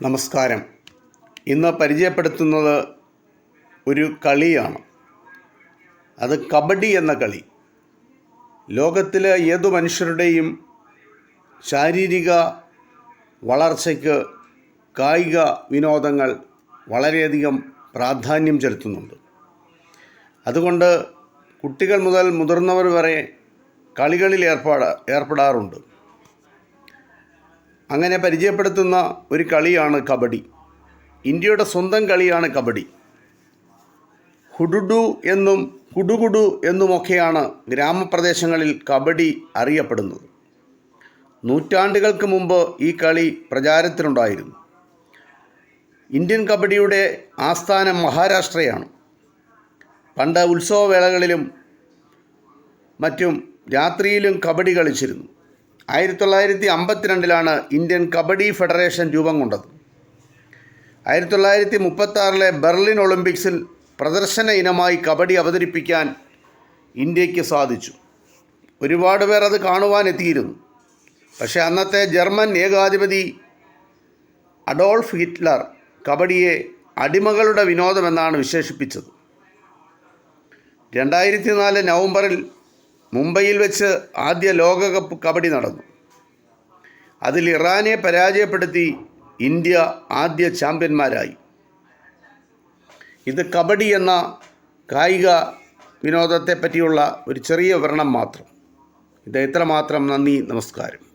നമസ്കാരം. ഇന്ന് പരിചയപ്പെടുത്തുന്നത് ഒരു കളിയാണ്. അത് കബഡി എന്ന കളി. ലോകത്തിലെ ഏതു മനുഷ്യരുടെയും ശാരീരിക വളർച്ചയ്ക്ക് കായിക വിനോദങ്ങൾ വളരെയധികം പ്രാധാന്യം ചെലുത്തുന്നുണ്ട്. അതുകൊണ്ട് കുട്ടികൾ മുതൽ മുതിർന്നവർ വരെ കളികളിൽ ഏർപ്പെടാറുണ്ട്. അങ്ങനെ പരിചയപ്പെടുത്തുന്ന ഒരു കളിയാണ് കബഡി. ഇന്ത്യയുടെ സ്വന്തം കളിയാണ് കബഡി. ഹുഡുഡു എന്നും കുടുകുടു എന്നുമൊക്കെയാണ് ഗ്രാമപ്രദേശങ്ങളിൽ കബഡി അറിയപ്പെടുന്നത്. നൂറ്റാണ്ടുകൾക്ക് മുമ്പ് ഈ കളി പ്രചാരത്തിലുണ്ടായിരുന്നു. ഇന്ത്യൻ കബഡിയുടെ ആസ്ഥാനം മഹാരാഷ്ട്രയാണ്. പണ്ട് ഉത്സവവേളകളിലും മറ്റും രാത്രിയിലും കബഡി കളിച്ചിരുന്നു. 1952 ഇന്ത്യൻ കബഡി ഫെഡറേഷൻ രൂപം കൊണ്ടത്. 1936 ബെർലിൻ ഒളിമ്പിക്സിൽ പ്രദർശന ഇനമായി കബഡി അവതരിപ്പിക്കാൻ ഇന്ത്യക്ക് സാധിച്ചു. ഒരുപാട് പേർ അത് കാണുവാനെത്തിയിരുന്നു. പക്ഷേ അന്നത്തെ ജർമ്മൻ ഏകാധിപതി അഡോൾഫ് ഹിറ്റ്ലർ കബഡിയെ അടിമകളുടെ വിനോദമെന്നാണ് വിശേഷിപ്പിച്ചത്. 2004 നവംബറിൽ മുംബൈയിൽ വെച്ച് ആദ്യ ലോകകപ്പ് കബഡി നടന്നു. അതിൽ ഇറാനെ പരാജയപ്പെടുത്തി ഇന്ത്യ ആദ്യ ചാമ്പ്യന്മാരായി. ഇത് കബഡി എന്ന കായിക വിനോദത്തെ പറ്റിയുള്ള ഒരു ചെറിയ വിവരണം മാത്രം. ഇത് എത്രമാത്രം. നന്ദി, നമസ്കാരം.